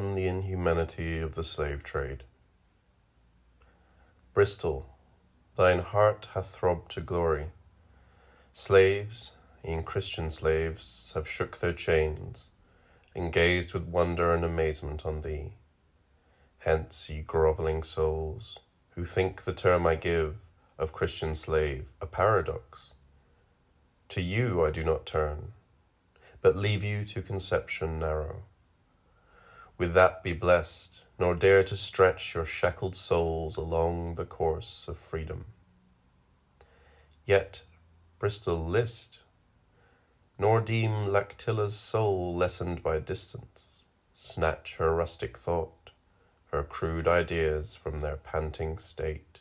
on the inhumanity of the slave trade. Bristol, thine heart hath throbbed to glory. Slaves, e'en Christian slaves, have shook their chains, and gazed with wonder and amazement on thee. Hence, ye grovelling souls, who think the term I give of Christian slave a paradox. To you I do not turn, but leave you to conception narrow. With that be blessed, nor dare to stretch your shackled souls along the course of freedom. Yet, Bristol, list, nor deem Lactilla's soul lessened by distance. Snatch her rustic thought, her crude ideas from their panting state,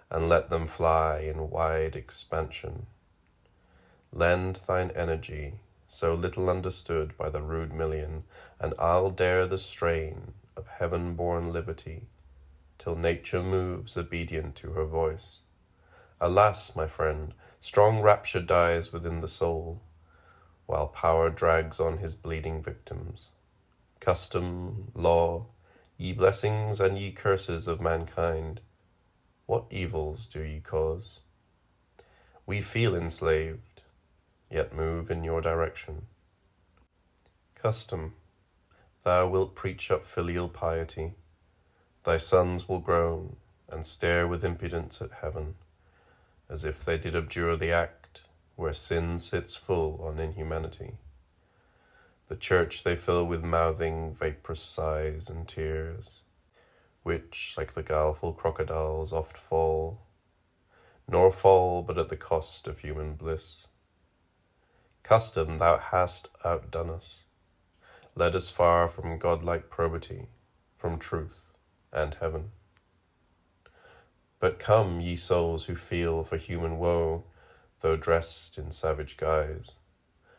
and let them fly in wide expansion. Lend thine energy, so little understood by the rude million, and I'll dare the strain of heaven-born liberty, till nature moves obedient to her voice. Alas, my friend, strong rapture dies within the soul, while power drags on his bleeding victims. Custom, law, ye blessings and ye curses of mankind, what evils do ye cause? We feel enslaved, yet move in your direction. Custom, thou wilt preach up filial piety. Thy sons will groan and stare with impudence at heaven, as if they did abjure the act where sin sits full on inhumanity. The church they fill with mouthing vaporous sighs and tears, which, like the guileful crocodiles, oft fall, nor fall but at the cost of human bliss. Custom, thou hast outdone us, led us far from godlike probity, from truth and heaven. But come, ye souls who feel for human woe, though dressed in savage guise.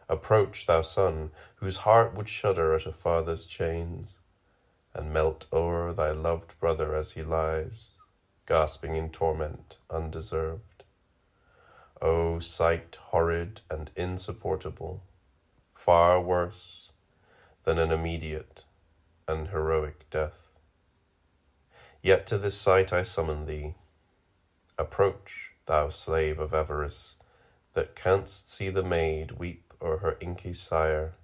Approach, thou son, whose heart would shudder at a father's chains, and melt o'er thy loved brother as he lies, gasping in torment undeserved. O sight horrid and insupportable, far worse than an immediate and heroic death. Yet to this sight I summon thee. Approach, thou slave of avarice, that canst see the maid weep o'er her inky sire.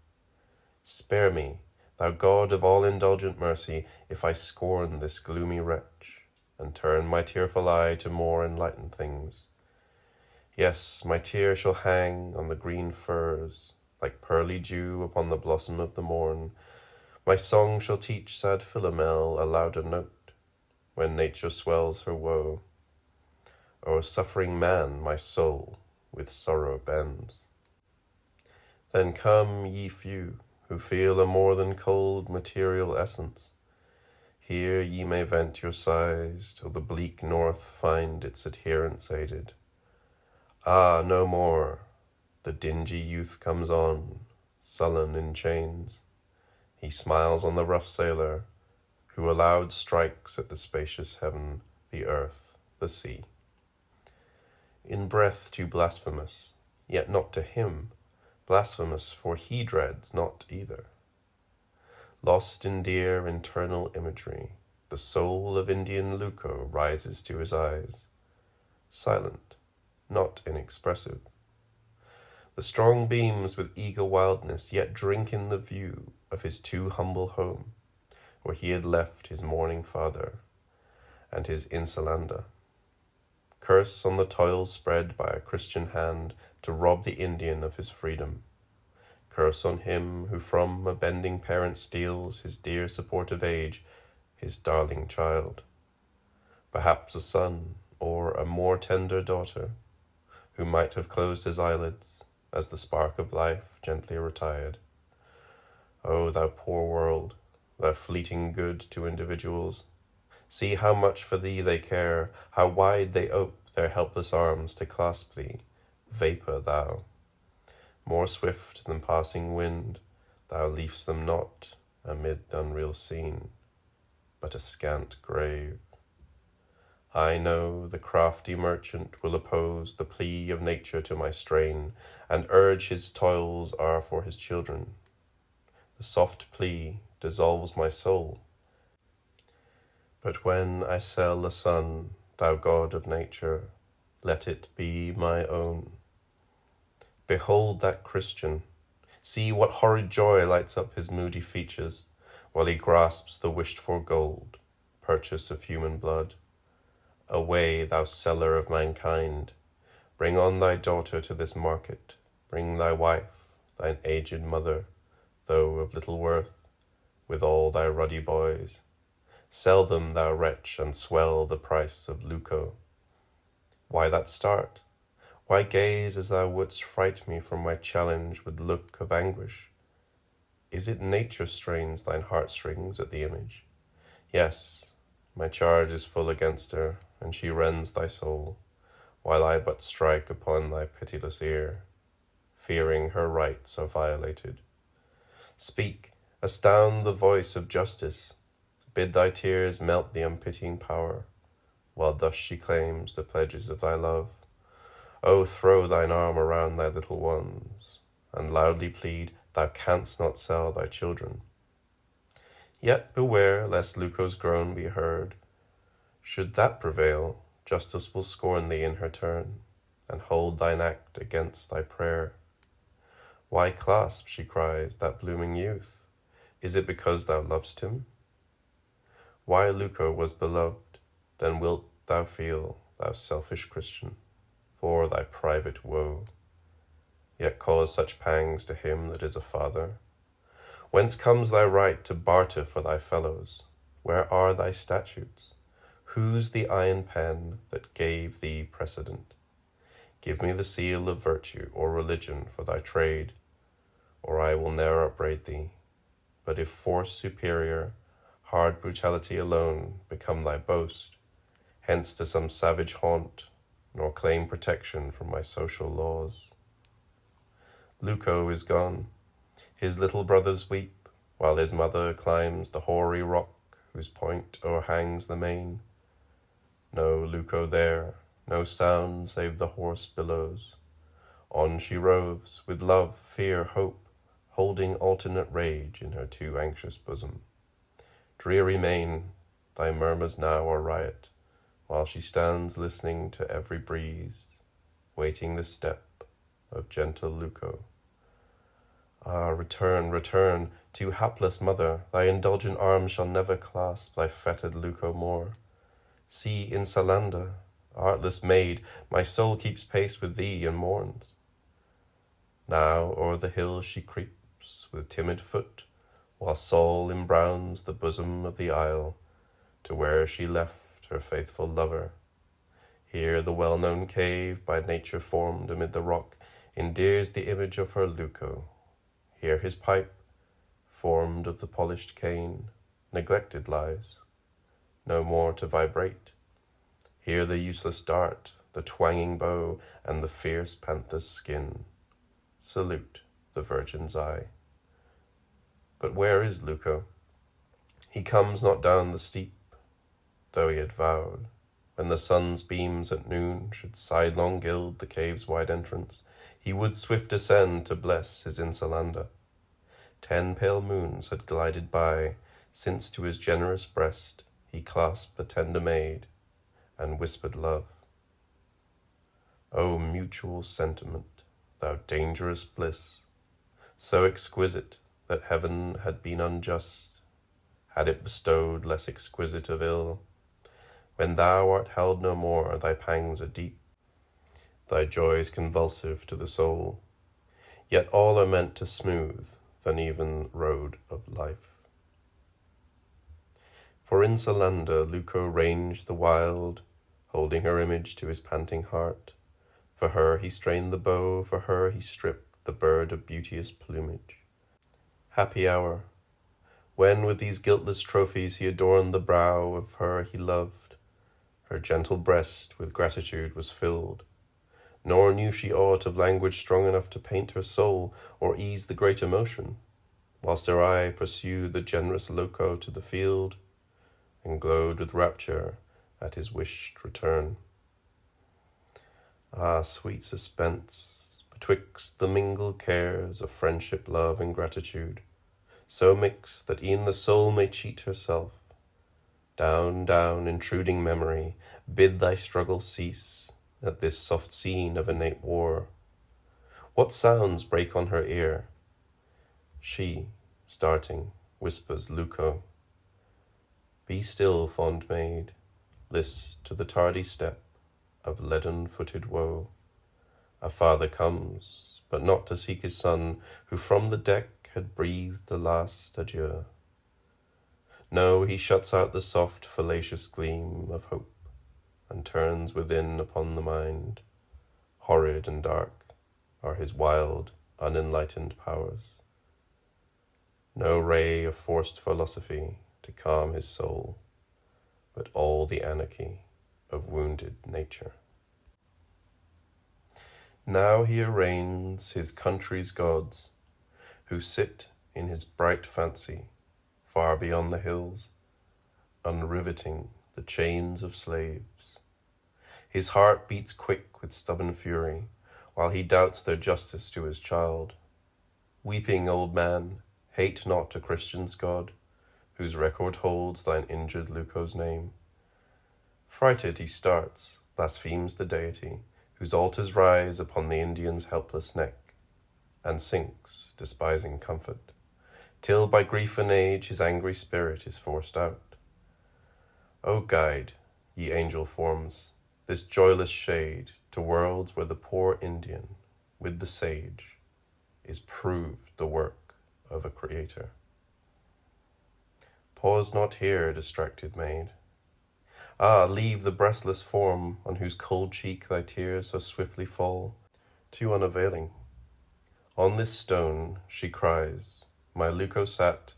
Spare me, thou God of all indulgent mercy, if I scorn this gloomy wretch, and turn my tearful eye to more enlightened things. Yes, my tear shall hang on the green furze, like pearly dew upon the blossom of the morn. My song shall teach sad Philomel a louder note, when nature swells her woe. O'er suffering man my soul with sorrow bends. Then come, ye few, who feel a more than cold material essence. Here ye may vent your sighs till the bleak north find its adherents aided. Ah, no more! The dingy youth comes on, sullen in chains. He smiles on the rough sailor, who aloud strikes at the spacious heaven, the earth, the sea. In breath too blasphemous, yet not to him, blasphemous, for he dreads not either. Lost in dear internal imagery, the soul of Indian Luco rises to his eyes, silent, not inexpressive. The strong beams with eager wildness yet drink in the view of his too humble home, where he had left his mourning father and his Insulanda. Curse on the toil spread by a Christian hand to rob the Indian of his freedom. Curse on him who from a bending parent steals his dear supportive age, his darling child. Perhaps a son, or a more tender daughter, who might have closed his eyelids as the spark of life gently retired. O thou poor world, thou fleeting good to individuals, see how much for thee they care, how wide they ope their helpless arms to clasp thee, vapour thou. More swift than passing wind, thou leav'st them not amid the unreal scene, but a scant grave. I know the crafty merchant will oppose the plea of nature to my strain, and urge his toils are for his children. The soft plea dissolves my soul. But when I sell the sun, thou God of nature, let it be my own. Behold that Christian. See what horrid joy lights up his moody features, while he grasps the wished-for gold, purchase of human blood. Away, thou seller of mankind, bring on thy daughter to this market, bring thy wife, thine aged mother, though of little worth, with all thy ruddy boys. Sell them, thou wretch, and swell the price of lucre. Why that start? Why gaze as thou wouldst fright me from my challenge with look of anguish? Is it nature strains thine heartstrings at the image? Yes, my charge is full against her, and she rends thy soul, while I but strike upon thy pitiless ear, fearing her rights are violated. Speak, astound the voice of justice, bid thy tears melt the unpitying power, while thus she claims the pledges of thy love. Oh, throw thine arm around thy little ones, and loudly plead thou canst not sell thy children. Yet beware lest Luco's groan be heard. Should that prevail, justice will scorn thee in her turn, and hold thine act against thy prayer. Why clasp, she cries, that blooming youth? Is it because thou lovest him? Why Luco was beloved, then wilt thou feel, thou selfish Christian, for thy private woe, yet cause such pangs to him that is a father? Whence comes thy right to barter for thy fellows? Where are thy statutes? Whose the iron pen that gave thee precedent? Give me the seal of virtue or religion for thy trade, or I will ne'er upbraid thee. But if force superior, hard brutality alone become thy boast, hence to some savage haunt, nor claim protection from my social laws. Luco is gone. His little brothers weep, while his mother climbs the hoary rock whose point o'erhangs the main. No Luco there, no sound save the hoarse billows. On she roves, with love, fear, hope, holding alternate rage in her too anxious bosom. Dreary main, thy murmurs now are riot, while she stands listening to every breeze, waiting the step of gentle Luco. Ah, return, return, too hapless mother, thy indulgent arms shall never clasp thy fettered Luco more. See, Insulanda, artless maid, my soul keeps pace with thee and mourns. Now o'er the hills she creeps with timid foot, while Sol embrowns the bosom of the isle, to where she left her faithful lover. Here the well-known cave, by nature formed amid the rock, endears the image of her Luco. Here his pipe, formed of the polished cane, neglected lies, no more to vibrate. Here the useless dart, the twanging bow, and the fierce panther's skin salute the virgin's eye. But where is Luco? He comes not down the steep, though he had vowed, when the sun's beams at noon should sidelong gild the cave's wide entrance, he would swift ascend to bless his Insulanda. 10 pale moons had glided by, since to his generous breast he clasped the tender maid, and whispered love. O mutual sentiment, thou dangerous bliss, so exquisite that heaven had been unjust, had it bestowed less exquisite of ill. When thou art held no more, thy pangs are deep, thy joys convulsive to the soul, yet all are meant to smooth th' uneven road of life. For Insulanda Luco ranged the wild, holding her image to his panting heart. For her he strained the bow, for her he stripped the bird of beauteous plumage. Happy hour, when with these guiltless trophies he adorned the brow of her he loved. Her gentle breast with gratitude was filled, nor knew she aught of language strong enough to paint her soul or ease the great emotion, whilst her eye pursued the generous Luco to the field, and glowed with rapture at his wished return. Ah, sweet suspense, betwixt the mingled cares of friendship, love, and gratitude, so mixed that e'en the soul may cheat herself. Down, down, intruding memory, bid thy struggle cease at this soft scene of innate war. What sounds break on her ear? She, starting, whispers Luco. Be still, fond maid, list to the tardy step of leaden-footed woe. A father comes, but not to seek his son, who from the deck had breathed the last adieu. No, he shuts out the soft, fallacious gleam of hope, and turns within upon the mind. Horrid and dark are his wild, unenlightened powers. No ray of forced philosophy to calm his soul, but all the anarchy of wounded nature. Now he arraigns his country's gods, who sit in his bright fancy, far beyond the hills, unriveting the chains of slaves. His heart beats quick with stubborn fury, while he doubts their justice to his child. Weeping old man, hate not a Christian's God, whose record holds thine injured Luco's name. Frighted he starts, blasphemes the deity, whose altars rise upon the Indian's helpless neck, and sinks, despising comfort, till by grief and age his angry spirit is forced out. O guide, ye angel forms, this joyless shade to worlds where the poor Indian, with the sage, is proved the work of a creator. Pause not here, distracted maid. Ah, leave the breathless form on whose cold cheek thy tears so swiftly fall, too unavailing. On this stone, she cries, my Luco sat,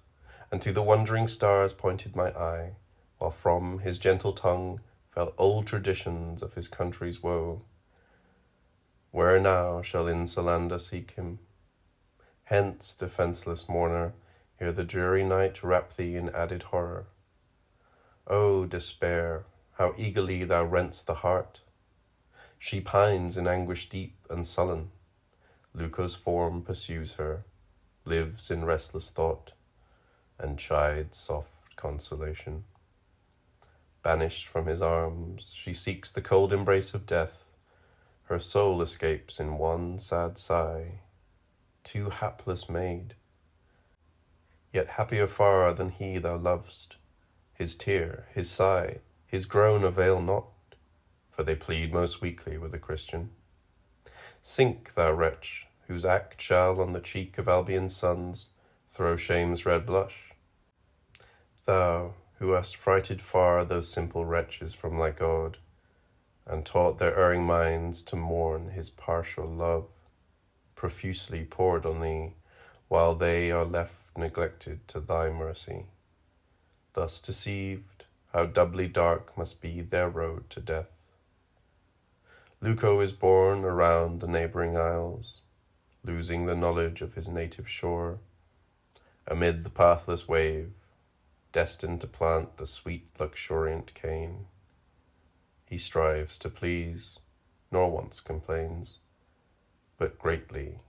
and to the wondering stars pointed my eye, while from his gentle tongue fell old traditions of his country's woe. Where now shall Insulanda seek him? Hence, defenseless mourner, ere the dreary night wrap thee in added horror. O despair, how eagerly thou rent'st the heart! She pines in anguish deep and sullen. Luco's form pursues her, lives in restless thought, and chides soft consolation. Banished from his arms, she seeks the cold embrace of death. Her soul escapes in one sad sigh. Too hapless maid! Yet happier far than he thou lov'st. His tear, his sigh, his groan avail not, for they plead most weakly with a Christian. Sink, thou wretch, whose act shall on the cheek of Albion's sons throw shame's red blush. Thou, who hast frighted far those simple wretches from thy God, and taught their erring minds to mourn his partial love, profusely poured on thee, while they are left neglected to thy mercy. Thus deceived, how doubly dark must be their road to death. Luco is borne around the neighbouring isles, losing the knowledge of his native shore. Amid the pathless wave, destined to plant the sweet luxuriant cane, he strives to please, nor once complains, but greatly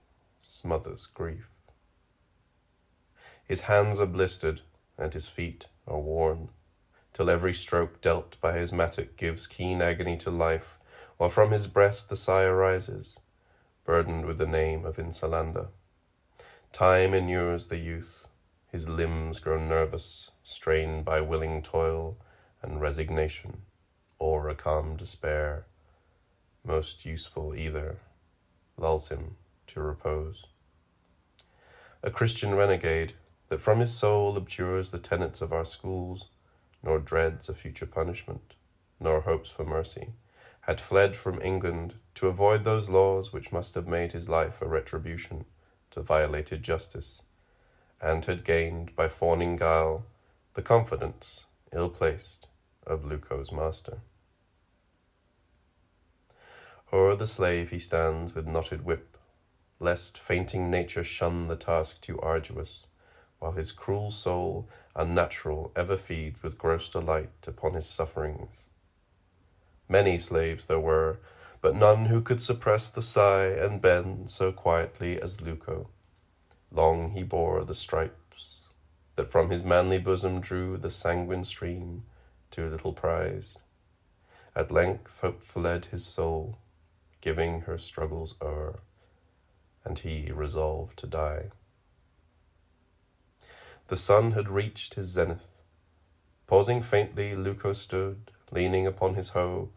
smothers grief. His hands are blistered, and his feet are worn, till every stroke dealt by his mattock gives keen agony to life, while from his breast the sigh arises, burdened with the name of Insulanda. Time inures the youth, his limbs grow nervous, strained by willing toil and resignation, or a calm despair, most useful either, lulls him to repose. A Christian renegade, that from his soul abjures the tenets of our schools, nor dreads a future punishment, nor hopes for mercy, had fled from England to avoid those laws which must have made his life a retribution to violated justice, and had gained by fawning guile the confidence, ill-placed, of Luco's master. O'er the slave he stands with knotted whip, lest fainting nature shun the task too arduous, while his cruel soul, unnatural, ever feeds with gross delight upon his sufferings. Many slaves there were, but none who could suppress the sigh and bend so quietly as Luco. Long he bore the stripes, that from his manly bosom drew the sanguine stream too little prized. At length hope fled his soul, giving her struggles o'er, and he resolved to die. The sun had reached his zenith. Pausing faintly, Luco stood, leaning upon his hoe,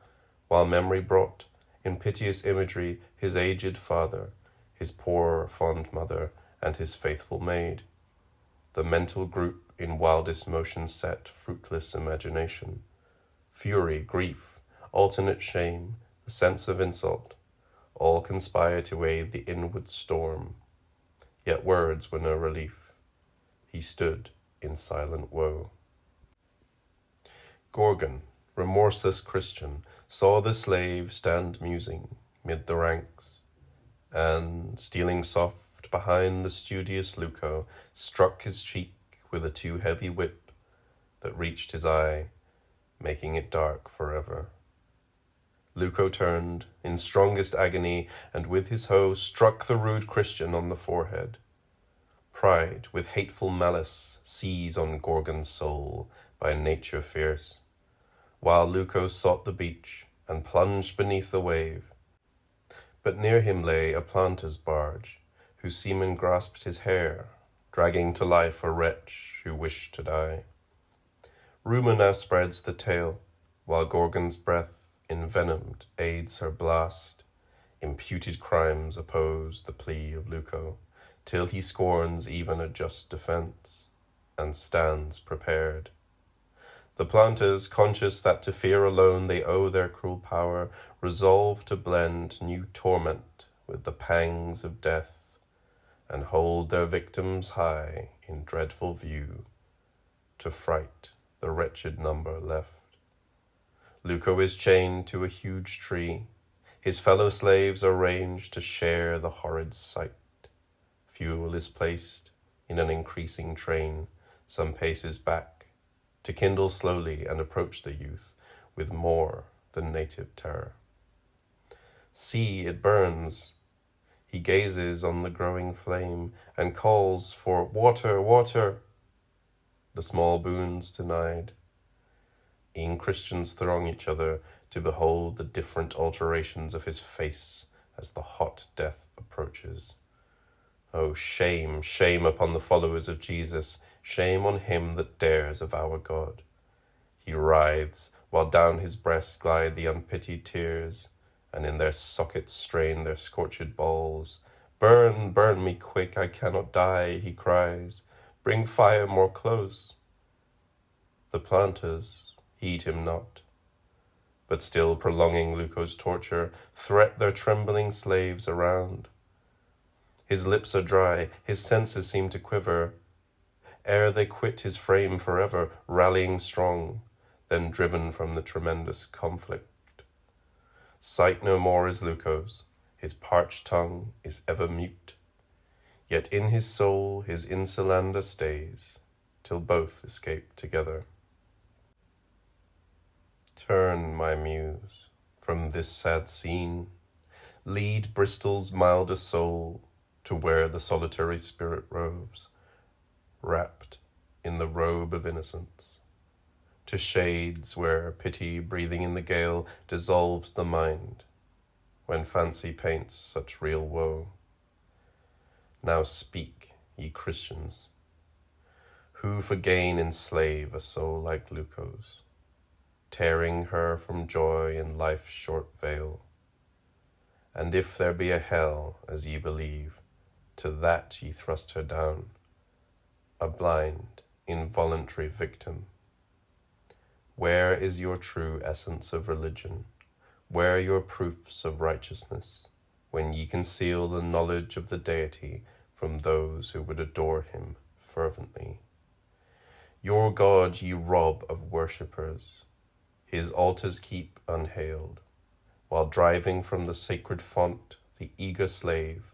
while memory brought, in piteous imagery, his aged father, his poor fond mother, and his faithful maid. The mental group in wildest motion set, fruitless imagination. Fury, grief, alternate shame, the sense of insult, all conspire to aid the inward storm. Yet words were no relief. He stood in silent woe. Gorgon, remorseless Christian, saw the slave stand musing mid the ranks, and, stealing soft behind the studious Luco, struck his cheek with a too heavy whip that reached his eye, making it dark forever. Luco turned, in strongest agony, and with his hoe struck the rude Christian on the forehead. Pride, with hateful malice, seize on Gorgon's soul, by nature fierce, while Luco sought the beach, and plunged beneath the wave. But near him lay a planter's barge, whose seaman grasped his hair, dragging to life a wretch who wished to die. Rumour now spreads the tale, while Gorgon's breath, envenomed, aids her blast. Imputed crimes oppose the plea of Luco, till he scorns even a just defence, and stands prepared. The planters, conscious that to fear alone they owe their cruel power, resolve to blend new torment with the pangs of death, and hold their victims high in dreadful view, to fright the wretched number left. Luco is chained to a huge tree. His fellow slaves are ranged to share the horrid sight. Fuel is placed in an increasing train some paces back, to kindle slowly and approach the youth with more than native terror. See, it burns. He gazes on the growing flame and calls for water, water. The small boons denied. E'en Christians throng each other to behold the different alterations of his face as the hot death approaches. Oh, shame, shame upon the followers of Jesus, shame on him that dares avow God. He writhes, while down his breast glide the unpitied tears, and in their sockets strain their scorched balls. Burn, burn me quick, I cannot die, he cries. Bring fire more close. The planters heed him not, but still prolonging Luco's torture, threat their trembling slaves around. His lips are dry, his senses seem to quiver, ere they quit his frame forever, rallying strong, then driven from the tremendous conflict. Sight no more is Luco's, his parched tongue is ever mute, yet in his soul his Insulanda stays, till both escape together. Turn, my muse, from this sad scene, lead Bristol's milder soul to where the solitary spirit roves, wrapped in the robe of innocence, to shades where pity breathing in the gale dissolves the mind, when fancy paints such real woe. Now speak, ye Christians, who for gain enslave a soul like Luco's, tearing her from joy in life's short veil. And if there be a hell, as ye believe, to that ye thrust her down, a blind, involuntary victim. Where is your true essence of religion? Where your proofs of righteousness, when ye conceal the knowledge of the deity from those who would adore him fervently? Your God ye rob of worshippers, his altars keep unhailed, while driving from the sacred font the eager slave,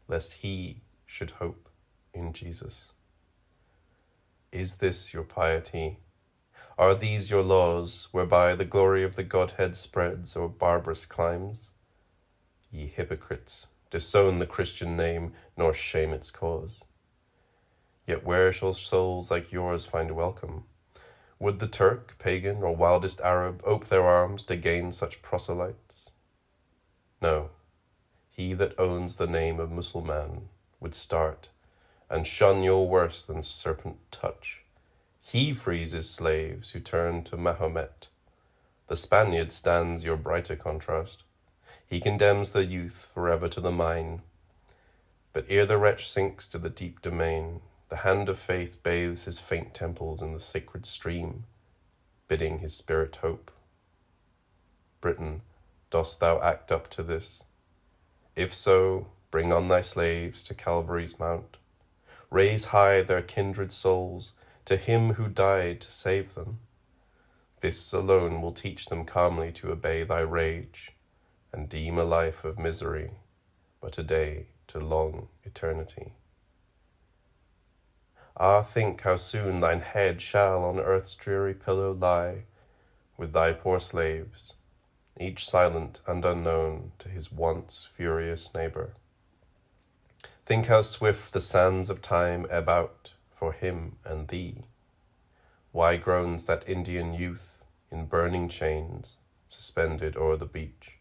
lest he should hope in Jesus. Is this your piety? Are these your laws, whereby the glory of the Godhead spreads o'er barbarous climes? Ye hypocrites, disown the Christian name, nor shame its cause. Yet where shall souls like yours find welcome? Would the Turk, pagan, or wildest Arab ope their arms to gain such proselytes? No, he that owns the name of Mussulman would start and shun your worse than serpent touch. He frees his slaves who turn to Mahomet. The Spaniard stands your brighter contrast. He condemns the youth forever to the mine. But ere the wretch sinks to the deep domain, the hand of faith bathes his faint temples in the sacred stream, bidding his spirit hope. Britain, dost thou act up to this? If so, bring on thy slaves to Calvary's mount. Raise high their kindred souls to him who died to save them. This alone will teach them calmly to obey thy rage, and deem a life of misery but a day to long eternity. Ah, think how soon thine head shall on earth's dreary pillow lie, with thy poor slaves, each silent and unknown to his once furious neighbour. Think how swift the sands of time ebb out for him and thee. Why groans that Indian youth in burning chains, suspended o'er the beach?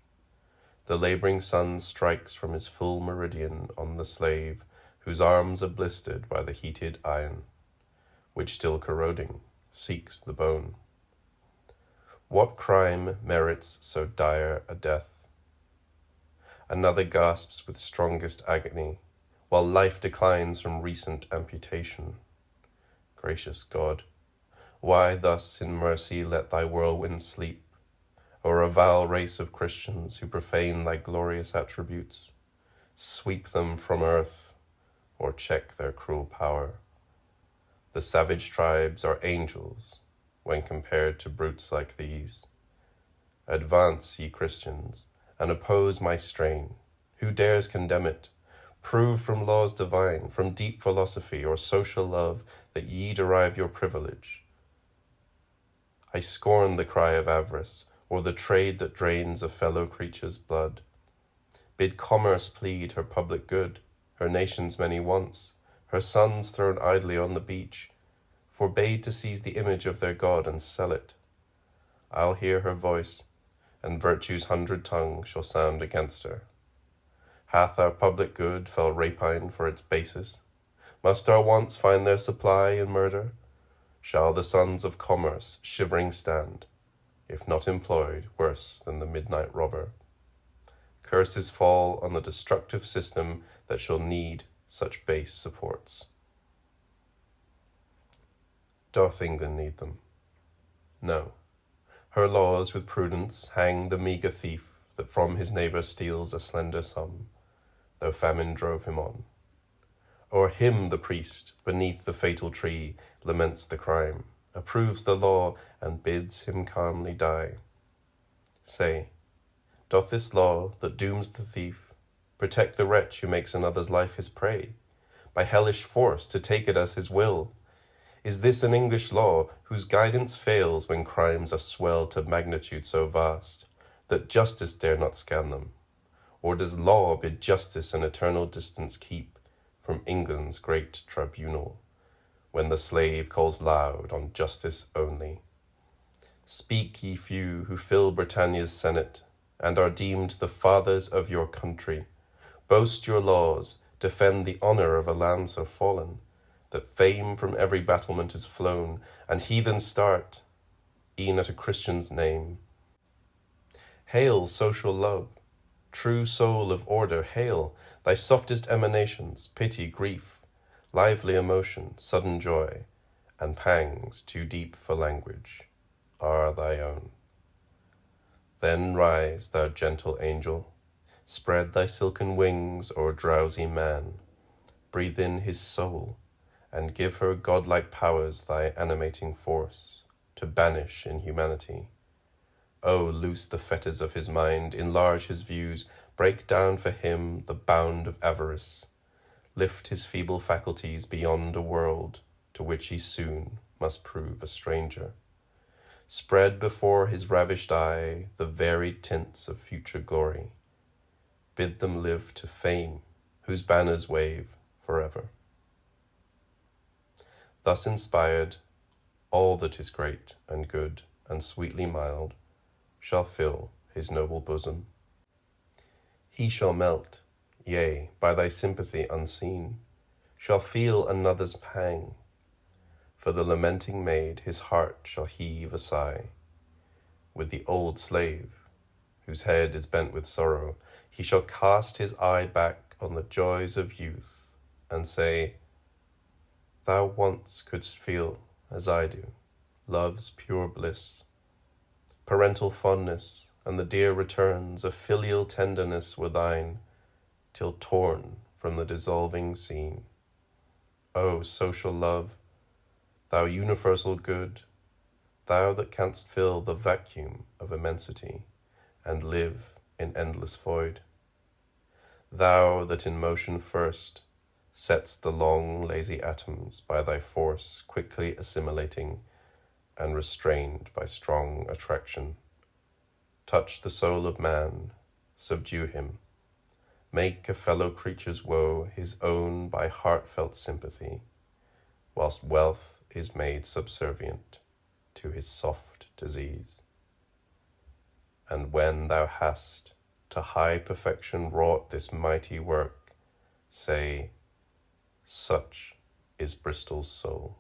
The labouring sun strikes from his full meridian on the slave whose arms are blistered by the heated iron, which still corroding seeks the bone. What crime merits so dire a death? Another gasps with strongest agony, while life declines from recent amputation. Gracious God, why thus in mercy let thy whirlwind sleep o'er a vile race of Christians who profane thy glorious attributes? Sweep them from earth, or check their cruel power. The savage tribes are angels when compared to brutes like these. Advance, ye Christians, and oppose my strain. Who dares condemn it? Prove from laws divine, from deep philosophy or social love, that ye derive your privilege. I scorn the cry of avarice, or the trade that drains a fellow creature's blood. Bid commerce plead her public good, her nation's many wants, her sons thrown idly on the beach, forbade to seize the image of their God and sell it. I'll hear her voice, and virtue's 100 tongues shall sound against her. Hath our public good fell rapine for its basis? Must our wants find their supply in murder? Shall the sons of commerce shivering stand, if not employed, worse than the midnight robber? Curses fall on the destructive system that shall need such base supports. Doth England need them? No. Her laws with prudence hang the meagre thief that from his neighbour steals a slender sum, though famine drove him on. O'er him the priest, beneath the fatal tree, laments the crime, approves the law, and bids him calmly die. Say, doth this law that dooms the thief protect the wretch who makes another's life his prey, by hellish force to take it as his will? Is this an English law whose guidance fails when crimes are swelled to magnitude so vast that justice dare not scan them? Or does law bid justice an eternal distance keep from England's great tribunal, when the slave calls loud on justice only? Speak, ye few who fill Britannia's senate, and are deemed the fathers of your country. Boast your laws, defend the honour of a land so fallen, that fame from every battlement is flown, and heathens start, e'en at a Christian's name. Hail, social love, true soul of order, hail, thy softest emanations, pity, grief, lively emotion, sudden joy, and pangs too deep for language, are thy own. Then rise, thou gentle angel, spread thy silken wings o'er drowsy man, breathe in his soul, and give her godlike powers thy animating force, to banish inhumanity. O loose the fetters of his mind, enlarge his views, break down for him the bound of avarice, lift his feeble faculties beyond a world to which he soon must prove a stranger. Spread before his ravished eye the varied tints of future glory, bid them live to fame, whose banners wave forever. Thus inspired, all that is great and good and sweetly mild shall fill his noble bosom. He shall melt, yea, by thy sympathy unseen, shall feel another's pang. For the lamenting maid his heart shall heave a sigh. With the old slave, whose head is bent with sorrow, he shall cast his eye back on the joys of youth, and say, Thou once couldst feel, as I do, love's pure bliss, parental fondness, and the dear returns of filial tenderness were thine, till torn from the dissolving scene. O social love, thou universal good, thou that canst fill the vacuum of immensity, and live in endless void. Thou that in motion first set'st the long lazy atoms by thy force quickly assimilating, and restrained by strong attraction. Touch the soul of man, subdue him, make a fellow creature's woe his own by heartfelt sympathy, whilst wealth is made subservient to his soft disease. And when thou hast to high perfection wrought this mighty work, say, Such is Bristol's soul.